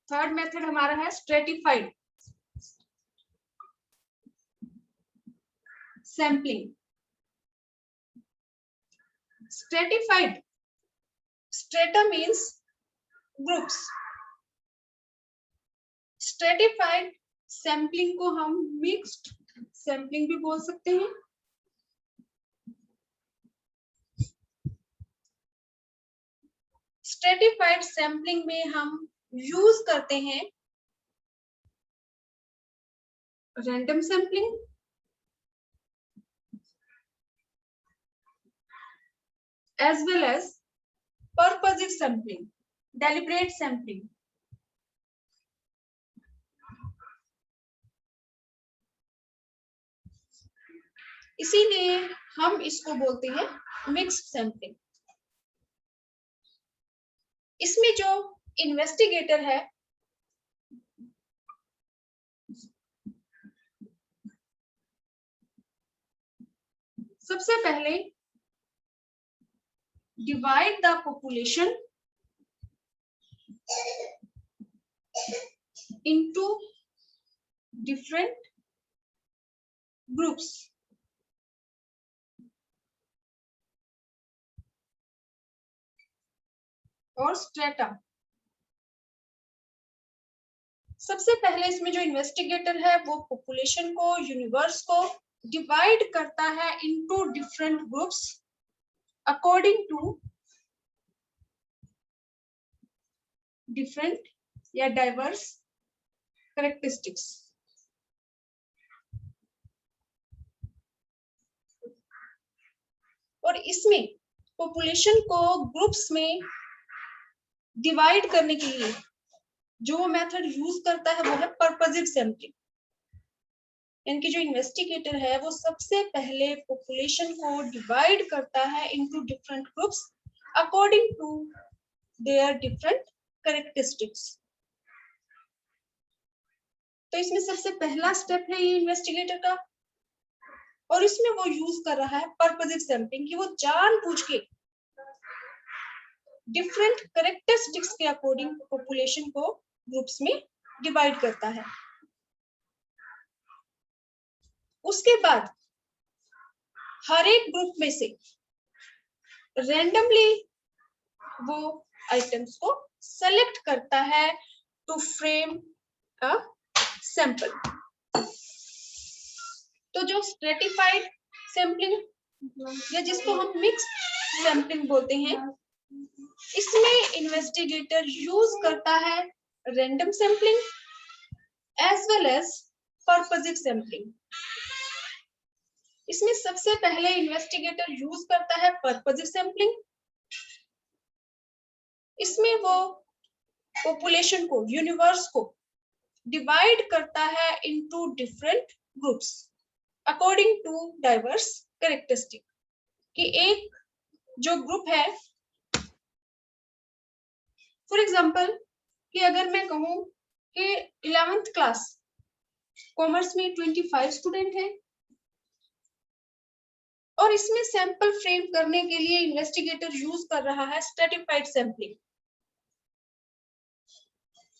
Third method हमारा है stratified sampling. Stratified, strata means groups, stratified sampling को हम मिक्स्ड सैम्पलिंग भी बोल सकते हैं। स्ट्रेटिफाइड सैम्पलिंग में हम यूज करते हैं random sampling, as well as purposive sampling, deliberate sampling। इसीलिए हम इसको बोलते हैं मिक्स्ड सैम्पलिंग। इसमें जो इन्वेस्टिगेटर है सबसे पहले divide the population into different groups। और स्ट्रेटा। सबसे पहले इसमें जो इन्वेस्टिगेटर है वो पॉपुलेशन को, यूनिवर्स को डिवाइड करता है into different groups according to different या डाइवर्स कैरेक्टरिस्टिक्स। और इसमें पॉपुलेशन को ग्रुप्स में डिवाइड करने के लिए जो मेथड यूज करता है वो है पर्पसिव सैम्पलिंग। इनकी जो इन्वेस्टिगेटर है वो सबसे पहले पॉपुलेशन को डिवाइड करता है into different groups according to their different characteristics. तो इसमें सबसे पहला स्टेप है ये इन्वेस्टिगेटर का, और इसमें वो यूज कर रहा है पर्पसिव सैम्पलिंग कि वो जानबूझ के डिफरेंट कैरेक्टरिस्टिक्स के अकॉर्डिंग पॉपुलेशन को ग्रुप्स में डिवाइड करता है। उसके बाद हर एक ग्रुप में से रैंडमली वो आइटम्स को सेलेक्ट करता है टू फ्रेम अ सैंपल। तो जो स्ट्रेटिफाइड सैम्पलिंग या जिसको हम मिक्स सैम्पलिंग बोलते हैं, इसमें इन्वेस्टिगेटर यूज करता है random sampling as well as purposive sampling. इसमें सबसे पहले इन्वेस्टिगेटर यूज करता है पर्पसिव सैम्पलिंग। इसमें वो पॉपुलेशन को, यूनिवर्स को डिवाइड करता है into different groups according to diverse characteristic. कि एक जो ग्रुप है, फॉर एग्जांपल कि अगर मैं कहूं कि 11th क्लास कॉमर्स में 25 स्टूडेंट हैं और इसमें सैंपल फ्रेम करने के लिए इन्वेस्टिगेटर यूज कर रहा है स्ट्रेटिफाइड सैम्पलिंग।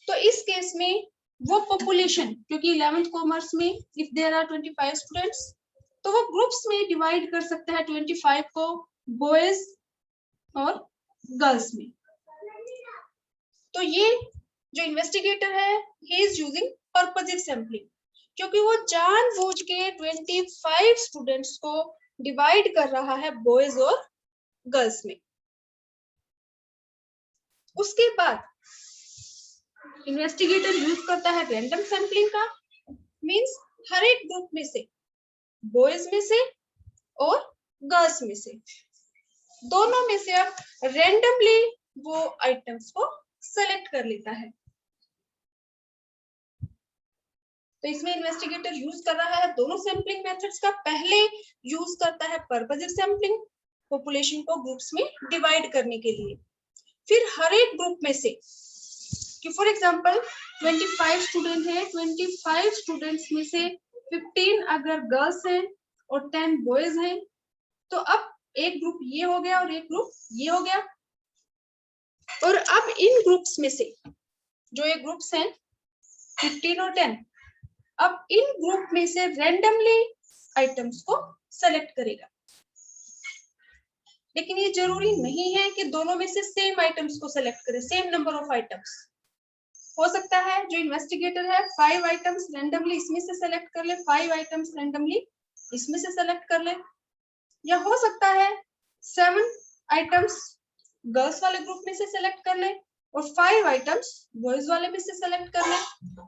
तो इस केस में वो पॉपुलेशन, क्योंकि 11th कॉमर्स में इफ देयर आर 25 स्टूडेंट्स तो वो ग्रुप्स में डिवाइड कर सकता है 25 को बॉयज और गर्ल्स में। तो ये जो इन्वेस्टिगेटर है ही इज यूजिंग पर्पसिव सैम्पलिंग, क्योंकि वो जानबूझ के 25 स्टूडेंट्स को डिवाइड कर रहा है बॉयज और गर्ल्स में। उसके बाद इन्वेस्टिगेटर यूज करता है रैंडम सैम्पलिंग का, मींस हर एक ग्रुप में से, बॉयज में से और गर्ल्स में से, दोनों में से अब रैंडमली वो आइटम्स को सेलेक्ट कर लेता है। तो इसमें इन्वेस्टिगेटर यूज कर रहा है दोनों सैम्पलिंग मेथड्स का। पहले यूज करता है पर्पसिव सैम्पलिंग पॉपुलेशन को ग्रुप्स में डिवाइड करने के लिए। फिर हर एक ग्रुप में से कि फॉर एग्जांपल 25 स्टूडेंट है, 25 स्टूडेंट्स में से 15 अगर गर्ल्स हैं और 10 बॉयज हैं तो अब एक ग्रुप ये हो गया और एक ग्रुप ये हो गया। और अब इन ग्रुप्स में से जो ये ग्रुप्स हैं 15 और 10, अब इन ग्रुप में से रैंडमली आइटम्स को सेलेक्ट करेगा। लेकिन ये जरूरी नहीं है कि दोनों में से सेम आइटम्स को सेलेक्ट करे, सेम नंबर ऑफ आइटम्स। हो सकता है जो इन्वेस्टिगेटर है 5 आइटम्स रैंडमली इसमें से सेलेक्ट कर ले, 5 आइटम्स रैंडमली इसमें से सेलेक्ट कर ले, या हो सकता है 7 आइटम्स गर्ल्स वाले ग्रुप में से सेलेक्ट कर ले और 5 आइटम्स बॉयज वाले में से सेलेक्ट कर ले।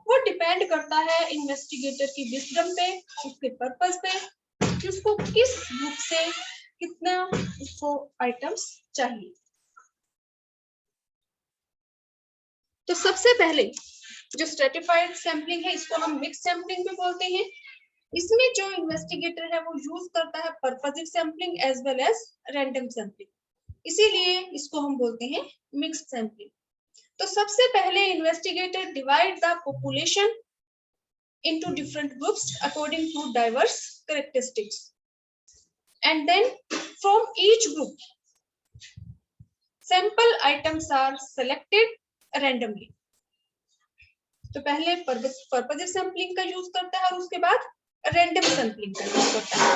वो डिपेंड करता है इन्वेस्टिगेटर की विजडम पे, उसके पर्पस पे कि उसको किस ग्रुप से कितना उसको आइटम्स चाहिए। तो सबसे पहले जो स्ट्रेटिफाइड सैंपलिंग है इसको हम मिक्स सैंपलिंग भी बोलते हैं। इसमें जो इन्वेस्टिगेटर है वो यूज करता है purposive sampling as well as random sampling, इसीलिए इसको हम बोलते हैं मिक्स्ड सैंपलिंग। तो सबसे पहले investigator divide the population into different groups according to diverse characteristics, and then from each group sample items are selected randomly. तो पहले पर्पसिव सैंपलिंग का यूज करता है और उसके बाद रैंडम सैंपलिंग का यूज करता है।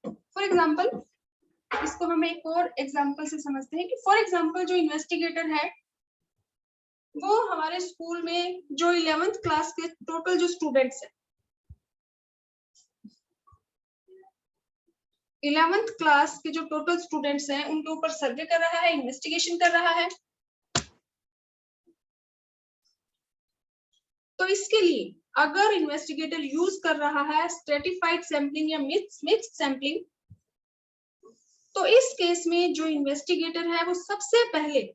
फॉर एग्जांपल, इसको हम एक और एग्जांपल से समझते हैं कि फॉर एग्जांपल जो इन्वेस्टिगेटर है वो हमारे स्कूल में जो 11th क्लास के टोटल जो स्टूडेंट्स हैं, 11th क्लास के जो टोटल स्टूडेंट्स हैं उनके ऊपर सर्वे कर रहा है, इन्वेस्टिगेशन कर रहा है। तो इसके लिए अगर इन्वेस्टिगेटर यूज कर रहा है स्ट्रेटिफाइड सैंपलिंग या मिक्स्ड सैंपलिंग, तो इस केस में जो इन्वेस्टिगेटर है वो सबसे पहले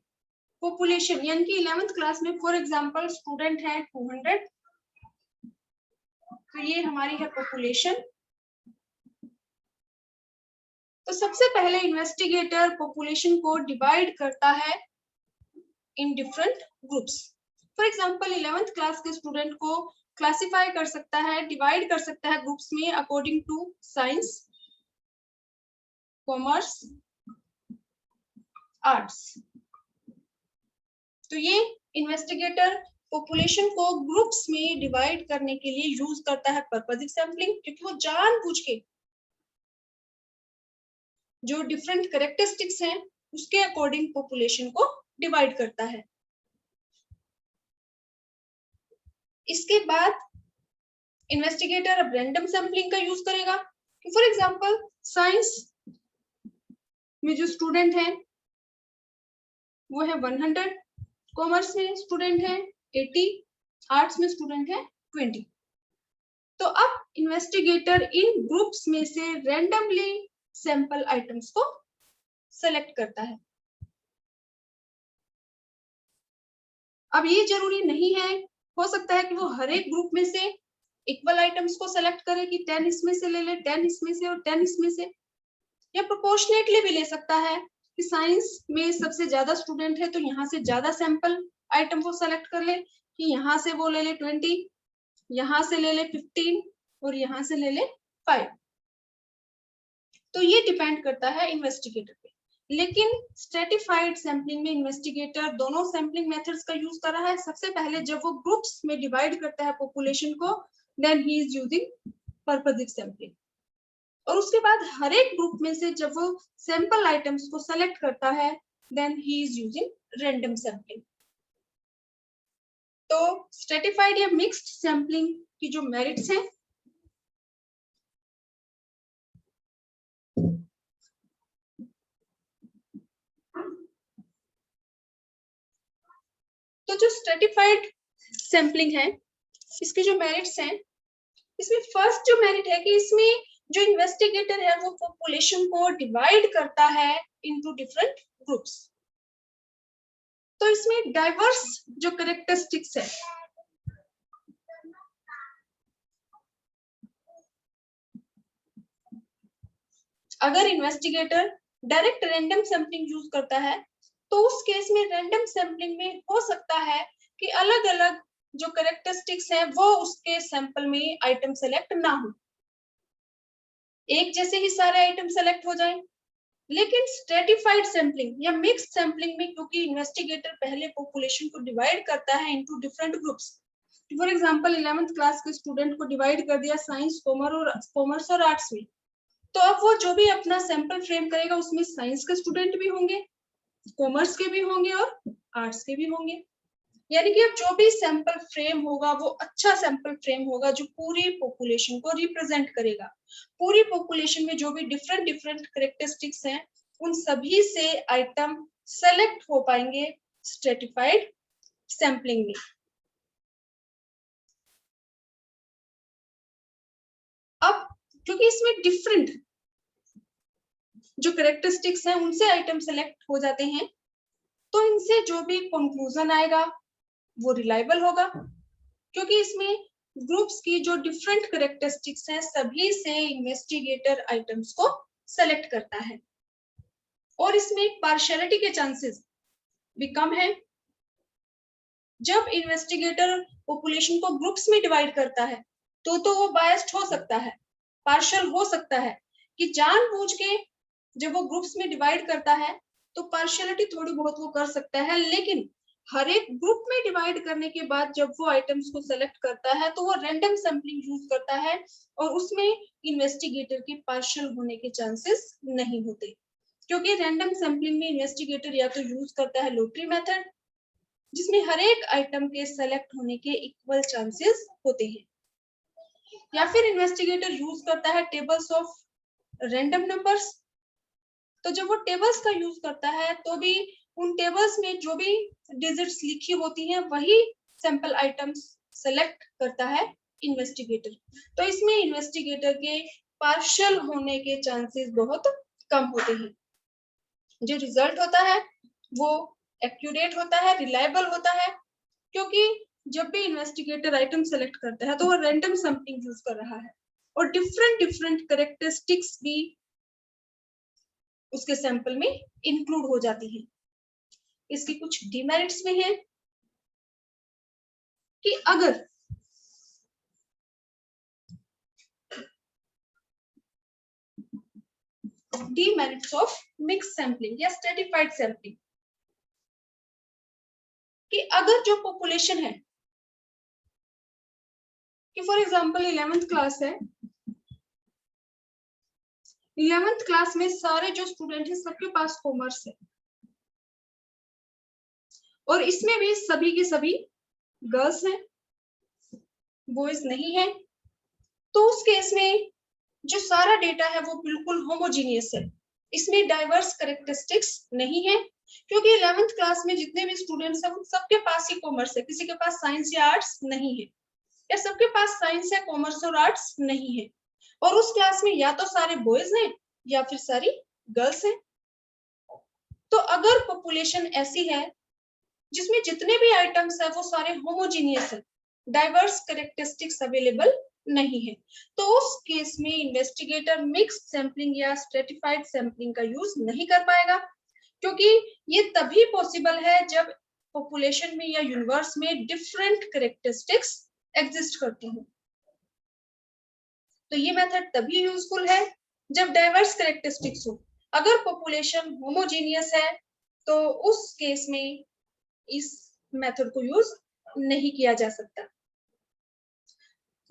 पॉपुलेशन यानी कि 11th क्लास में फॉर एग्जांपल स्टूडेंट है 200, तो ये हमारी है पॉपुलेशन। तो सबसे पहले इन्वेस्टिगेटर पॉपुलेशन को डिवाइड करता है in different groups. For example 11th class के स्टूडेंट को क्लासिफाई कर सकता है, डिवाइड कर सकता है ग्रुप्स में according to science, commerce, arts. तो ये इन्वेस्टिगेटर पॉपुलेशन को ग्रुप्स में डिवाइड करने के लिए यूज करता है पर्पसिव सैंपलिंग, क्योंकि वो जानबूझ के जो डिफरेंट कैरेक्टरिस्टिक्स हैं उसके अकॉर्डिंग पॉपुलेशन को डिवाइड करता है। इसके बाद इन्वेस्टिगेटर अब रैंडम सैंपलिंग का यूज करेगा। फॉर एग्जांपल साइंस में जो स्टूडेंट हैं वो है 100, कॉमर्स में स्टूडेंट है 80, आर्ट्स में स्टूडेंट है 20। तो अब इन्वेस्टिगेटर इन ग्रुप्स में से रैंडमली सैंपल आइटम्स को सेलेक्ट करता है। अब ये जरूरी नहीं है, हो सकता है कि वो हर एक ग्रुप में से इक्वल आइटम्स को सेलेक्ट करे कि 10 इसमें से ले ले, 10 इसमें से और 10 इसमें से, या प्रोपोर्शनेटली भी ले सकता है कि साइंस में सबसे ज्यादा स्टूडेंट है तो यहाँ से ज्यादा सैंपल आइटम को सेलेक्ट कर ले कि यहाँ से वो ले ले 20, यहाँ से ले ले 15 और यहाँ से ले ले 5। तो ये डिपेंड करता है इन्वेस्टिगेटर पे। लेकिन स्ट्रेटिफाइड सैंपलिंग में इन्वेस्टिगेटर दोनों सैंपलिंग मेथड्स का यूज कर रहा है। सबसे पहले जब वो ग्रुप्स में डिवाइड करता है पॉपुलेशन को, then he is using purposive sampling, और उसके बाद हर एक ग्रुप में से जब वो सैंपल आइटम्स को सेलेक्ट करता है then he is using random sampling. तो स्ट्रेटिफाइड या मिक्स्ड सैंपलिंग की जो मेरिट्स हैं, तो जो स्ट्रेटिफाइड सैंपलिंग है इसके जो मेरिट्स हैं, इसमें फर्स्ट जो मेरिट है कि इसमें जो इन्वेस्टिगेटर है वो पॉपुलेशन को डिवाइड करता है इनटू डिफरेंट ग्रुप्स। तो इसमें डाइवर्स जो कैरेक्टरिस्टिक्स है, अगर investigator direct random sampling use करता है तो उस केस में रैंडम सैंपलिंग में हो सकता है कि अलग अलग जो कैरेक्टरिस्टिक्स है वो उसके सैंपल में आइटम सेलेक्ट ना हो, एक जैसे ही सारे आइटम सेलेक्ट हो जाए। लेकिन स्ट्रेटिफाइड सैम्पलिंग या मिक्स्ड सैम्पलिंग में, क्योंकि इन्वेस्टिगेटर पहले पॉपुलेशन को डिवाइड करता है into different groups, for example 11th class के स्टूडेंट को डिवाइड कर दिया साइंस, कॉमर्स और आर्ट्स में, तो अब वो जो भी अपना सैंपल फ्रेम करेगा उसमें साइंस के स्टूडेंट भी होंगे, कॉमर्स के भी होंगे और आर्ट्स के भी होंगे। यानी कि अब जो भी सैंपल फ्रेम होगा वो अच्छा सैंपल फ्रेम होगा जो पूरी पॉपुलेशन को रिप्रेजेंट करेगा। पूरी पॉपुलेशन में जो भी डिफरेंट डिफरेंट कैरेक्टरिस्टिक्स हैं उन सभी से आइटम सेलेक्ट हो पाएंगे स्ट्रेटिफाइड सैंपलिंग में। अब क्योंकि इसमें डिफरेंट जो कैरेक्टरिस्टिक्स हैं उनसे आइटम सेलेक्ट हो जाते हैं, तो इनसे जो भी कंक्लूजन आएगा वो रिलायबल होगा, क्योंकि इसमें ग्रुप्स की जो डिफरेंट कैरेक्टरिस्टिक्स हैं सभी से इन्वेस्टिगेटर आइटम्स को सेलेक्ट करता है, और इसमें पार्शियलिटी के चांसेस भी कम है। जब इन्वेस्टिगेटर पॉपुलेशन को ग्रुप्स में डिवाइड करता है तो वो बायस्ड हो सकता है, पार्शियल हो सकता है, कि जानबूझ के जब वो ग्रुप्स में डिवाइड करता है तो पार्शियलिटी थोड़ी बहुत वो कर सकता है, लेकिन हर एक ग्रुप में डिवाइड करने के बाद जब वो आइटम्स को सेलेक्ट करता है तो वो रैंडम सैंपलिंग यूज करता है, और उसमें इन्वेस्टिगेटर के पार्शियल होने के चांसेस नहीं होते, क्योंकि रैंडम सैंपलिंग में इन्वेस्टिगेटर या तो यूज करता है लॉटरी मेथड, जिसमें हर एक आइटम के सेलेक्ट होने के इक्वल चांसेस होते हैं, या फिर इन्वेस्टिगेटर यूज करता है टेबल्स ऑफ रैंडम नंबर्स। तो जब वो टेबल्स का यूज करता है तो भी उन टेबल्स में जो भी डिजिट्स लिखी होती हैं वही सैंपल आइटम्स सेलेक्ट करता है इन्वेस्टिगेटर। तो इसमें इन्वेस्टिगेटर के पार्शियल होने के चांसेस बहुत कम होते हैं। जो रिजल्ट होता है वो एक्यूरेट होता है, रिलायबल होता है, क्योंकि जब भी इन्वेस्टिगेटर आइटम सेलेक्ट करता है तो वो रैंडम सैंपलिंग यूज कर रहा है, और डिफरेंट डिफरेंट कैरेक्टरिस्टिक्स भी उसके सैंपल में इंक्लूड हो जाती है। इसकी कुछ डिमेरिट्स में है कि अगर डिमेरिट्स ऑफ मिक्स सैंपलिंग या स्ट्रेटिफाइड सैंपलिंग, कि अगर जो पॉपुलेशन है, कि फॉर एग्जांपल 11th क्लास है, 11th क्लास में सारे जो स्टूडेंट हैं सबके पास कॉमर्स है, और इसमें भी सभी के सभी गर्ल्स हैं, बॉयज नहीं है, तो उस केस में जो सारा डेटा है वो बिल्कुल होमोजीनियस है, इसमें डाइवर्स कैरेक्टरिस्टिक्स नहीं है, क्योंकि 11th क्लास में जितने भी स्टूडेंट्स हैं उन सबके पास ही कॉमर्स है, किसी के पास साइंस या आर्ट्स नहीं है, या सबके पास साइंस है कॉमर्स और आर्ट्स नहीं है, और उस क्लास में या तो सारे बॉयज हैं या फिर सारी गर्ल्स हैं। तो अगर पॉपुलेशन ऐसी है जिसमें जितने भी आइटम्स है वो सारे होमोजीनियस है, डाइवर्स कैरेक्टरिस्टिक्स अवेलेबल नहीं है, तो उस केस में इन्वेस्टिगेटर मिक्स्ड सैंपलिंग या स्ट्रेटिफाइड सैंपलिंग का यूज नहीं कर पाएगा, क्योंकि ये तभी पॉसिबल है जब पॉपुलेशन में या यूनिवर्स में डिफरेंट कैरेक्टरिस्टिक्स एग्जिस्ट करती हो। तो ये मेथड तभी यूजफुल है जब डाइवर्स कैरेक्टरिस्टिक्स हो। अगर पॉपुलेशन होमोजीनियस है तो उस केस में इस मेथड को यूज नहीं किया जा सकता।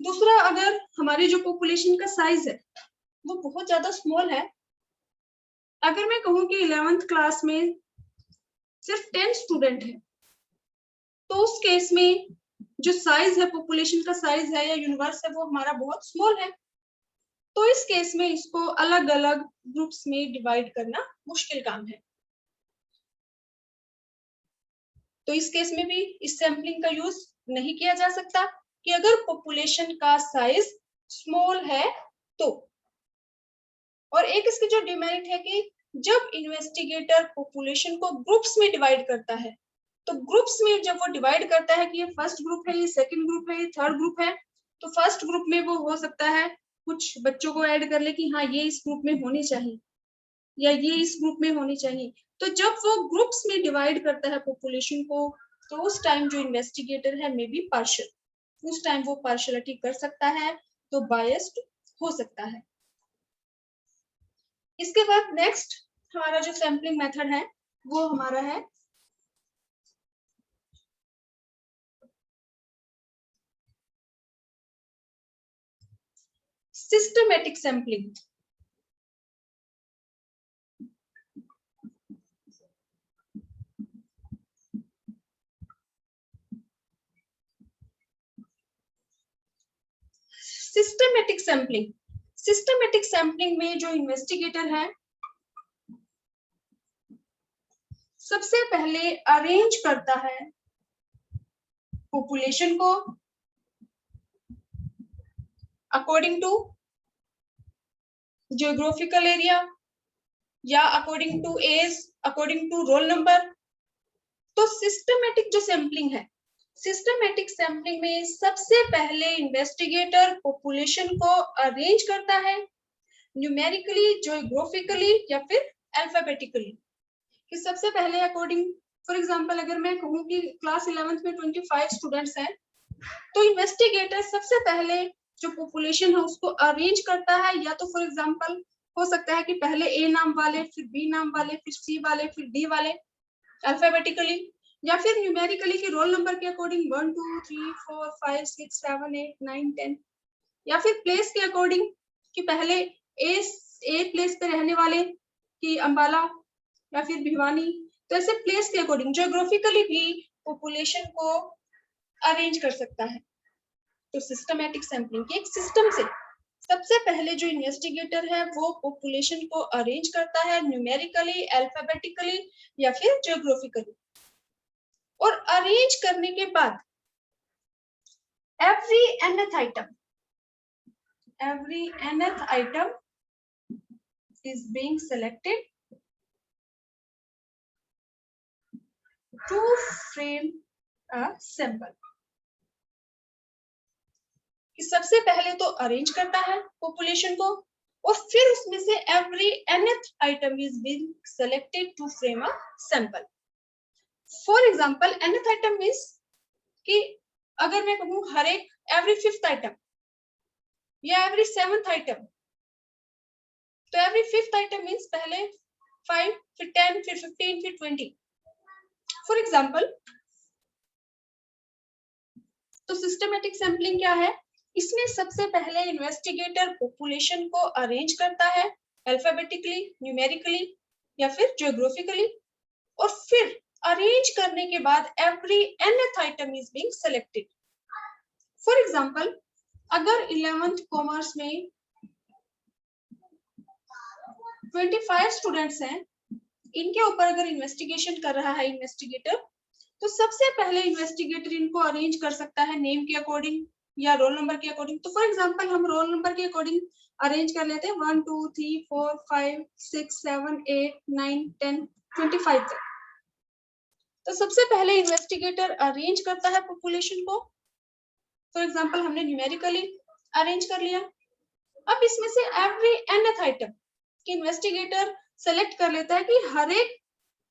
दूसरा, अगर हमारी जो पॉपुलेशन का साइज है वो बहुत ज्यादा स्मॉल है, अगर मैं कहूं कि 11th क्लास में सिर्फ 10 स्टूडेंट है, तो उस केस में जो साइज है, पॉपुलेशन का साइज है या यूनिवर्स है, वो हमारा बहुत स्मॉल है, तो इस केस में इसको अलग अलग ग्रुप्स में डिवाइड करना मुश्किल काम है। तो इस केस में भी इस सैंपलिंग का यूज नहीं किया जा सकता, कि अगर पॉपुलेशन का साइज स्मॉल है तो। और एक इसकी जो डिमेरिट है कि जब इन्वेस्टिगेटर पॉपुलेशन को ग्रुप्स में डिवाइड करता है, तो ग्रुप्स में जब वो डिवाइड करता है कि ये फर्स्ट ग्रुप है, ये सेकंड ग्रुप है, ये थर्ड ग्रुप है, तो फर्स्ट ग्रुप में वो हो सकता है कुछ बच्चों को ऐड कर ले कि हाँ ये इस ग्रुप में होने चाहिए या ये इस ग्रुप में होनी चाहिए। तो जब वो ग्रुप्स में डिवाइड करता है पॉपुलेशन को, तो उस टाइम जो इन्वेस्टिगेटर है मे बी पार्शियल, उस टाइम वो पार्शियलिटी कर सकता है, तो बायस्ड हो सकता है। इसके बाद नेक्स्ट हमारा जो सैम्पलिंग मेथड है वो हमारा है systematic sampling. Systematic sampling, systematic sampling में जो इन्वेस्टिगेटर है सबसे पहले अरेंज करता है पॉपुलेशन को अकॉर्डिंग टू जियोग्राफिकल एरिया या according to age, according to roll number. तो सिस्टमैटिक जो सैम्पलिंग है, सिस्टमैटिक सैम्पलिंग में सबसे पहले इन्वेस्टिगेटर पॉपुलेशन को अरेंज करता है न्यूमेरिकली, जियोग्राफिकली या फिर अल्फाबेटिकली। कि सबसे पहले अकॉर्डिंग, फॉर एग्जांपल अगर मैं कहूँ कि क्लास 11th में 25 स्टूडेंट्स हैं, तो इन्वेस्टिगेटर सबसे पहले जो पॉपुलेशन है उसको अरेंज करता है। या तो फॉर एग्जांपल हो सकता है कि पहले ए नाम वाले, फिर बी नाम वाले, फिर सी वाले, फिर डी वाले अल्फाबेटिकली, या फिर न्यूमेरिकली कि रोल नंबर के अकॉर्डिंग 1 2 3 4 5 6 7 8 9 10, या फिर प्लेस के अकॉर्डिंग कि पहले ए प्लेस पे रहने वाले कि अंबाला या फिर भिवानी। तो ऐसे प्लेस के अकॉर्डिंग जियोग्राफिकली भी पॉपुलेशन को अरेंज कर सकता है। तो सिस्टमैटिक सैम्पलिंग के एक सिस्टम से सबसे पहले जो इन्वेस्टिगेटर है वो पॉपुलेशन को अरेंज करता है न्यूमेरिकली, अल्फाबेटिकली या फिर जियोग्राफिकली। और अरेंज करने के बाद every nth item is being selected to frame a sample। कि सबसे पहले तो अरेंज करता है पॉपुलेशन को और फिर उसमें से every nth item is being selected to frame a sample। For example nth item means कि अगर मैं कहूँ हर एक every 5th item या every 7th item, तो every 5th item मीन्स पहले 5, फिर 10, फिर 15, फिर 20। फॉर एग्जाम्पल, तो सिस्टमैटिक सैम्पलिंग क्या है? इसमें सबसे पहले इन्वेस्टिगेटर पॉपुलेशन को अरेंज करता है अल्फाबेटिकली, न्यूमेरिकली या फिर जियोग्राफिकली, और फिर अरेंज करने के बाद every nth item is being selected. For example, अगर 11th कॉमर्स में 25 स्टूडेंट्स हैं, इनके ऊपर अगर इन्वेस्टिगेशन कर रहा है इन्वेस्टिगेटर, तो सबसे पहले इन्वेस्टिगेटर इनको अरेंज कर सकता है नेम के अकॉर्डिंग या रोल नंबर के अकॉर्डिंग। तो फॉर एग्जांपल हम रोल नंबर के अकॉर्डिंग अरेंज कर लेते हैं 1 2 3 4 5 6 7 8 9 10 25 तक। तो सबसे पहले इन्वेस्टिगेटर अरेंज करता है पॉपुलेशन को। फॉर एग्जांपल हमने न्यूमेरिकली अरेंज कर लिया। अब इसमें से एवरी nth आइटम की इन्वेस्टिगेटर सेलेक्ट कर लेता है कि हर एक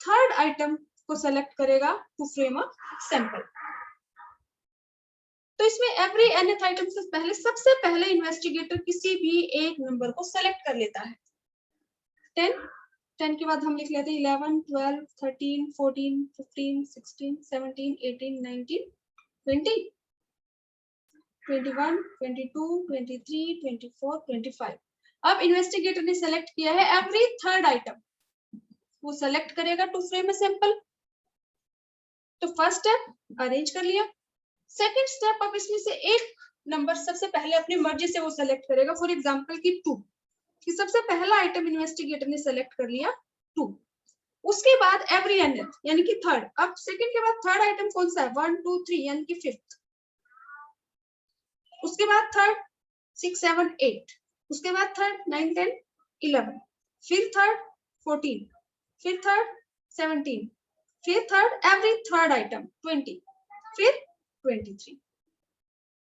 थर्ड आइटम को सेलेक्ट करेगा टू फ्रेम अ सैंपल। तो इसमें एवरी nth आइटम से पहले सबसे पहले इन्वेस्टिगेटर किसी भी एक नंबर को सेलेक्ट कर लेता है। 10 के बाद हम लिख लेते हैं 11 12 13 14 15 16 17 18 19 20 21 22 23 24 25। अब इन्वेस्टिगेटर ने सेलेक्ट किया है एवरी थर्ड आइटम, वो सेलेक्ट करेगा टू फ्रेम अ सैंपल। तो फर्स्ट स्टेप अरेंज कर लिया। सेकंड स्टेप, अब इसमें से एक नंबर सबसे पहले अपनी मर्जी से वो सेलेक्ट करेगा। फॉर एग्जांपल की 2, कि सबसे पहला आइटम इन्वेस्टिगेटर ने सेलेक्ट कर लिया 2। उसके बाद एवरी nth यानी कि थर्ड। अब सेकंड के बाद थर्ड आइटम कौन सा है? 1 2 3 यानी कि फिफ्थ। उसके बाद थर्ड 6 7 8, उसके बाद थर्ड 9 10 11, फिर थर्ड 14, फिर थर्ड 17, फिर थर्ड एवरी थर्ड आइटम 20, फिर 23।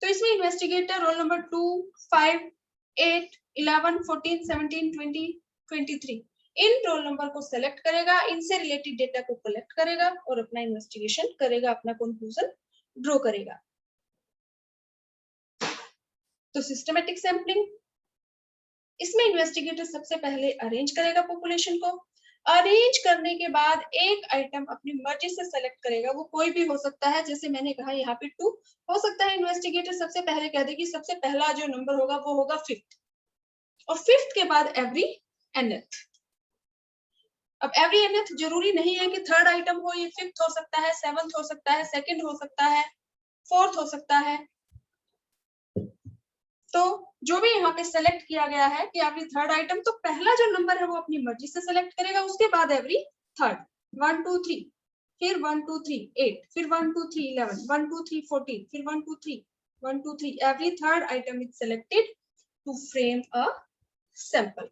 तो इसमें इन्वेस्टिगेटर रोल नंबर 2 5 8 11 14 17 20 23 इन रोल नंबर को सेलेक्ट करेगा, इनसे रिलेटेड डेटा को कलेक्ट करेगा और अपना इन्वेस्टिगेशन करेगा, अपना कंक्लूजन ड्रॉ करेगा। तो सिस्टमैटिक सैंपलिंग, इसमें इन्वेस्टिगेटर सबसे पहले अरेंज करेगा पॉपुलेशन को, अरेंज करने के बाद एक आइटम अपनी मर्जी से सेलेक्ट करेगा, वो कोई भी हो सकता है, जैसे मैंने कहा यहाँ पे 2 हो सकता है। इन्वेस्टिगेटर सबसे पहले कह दे कि सबसे पहला जो नंबर होगा वो होगा 5th, और 5th के बाद एवरी nth। अब एवरी nth जरूरी नहीं है कि थर्ड आइटम हो, ये 5th हो सकता है, 7th हो सकता है, 2nd हो सकता है, 4th हो सकता है। तो जो भी यहाँ पे सेलेक्ट किया गया है कि एवरी थर्ड आइटम, तो पहला जो नंबर है वो अपनी मर्जी से सेलेक्ट करेगा, उसके बाद एवरी थर्ड। 1 2 3, फिर 1 2 3 8, फिर 1 2 3 11, 1 2 3 14, फिर 1 2 3 1 2 3, every third item is selected to frame a sample.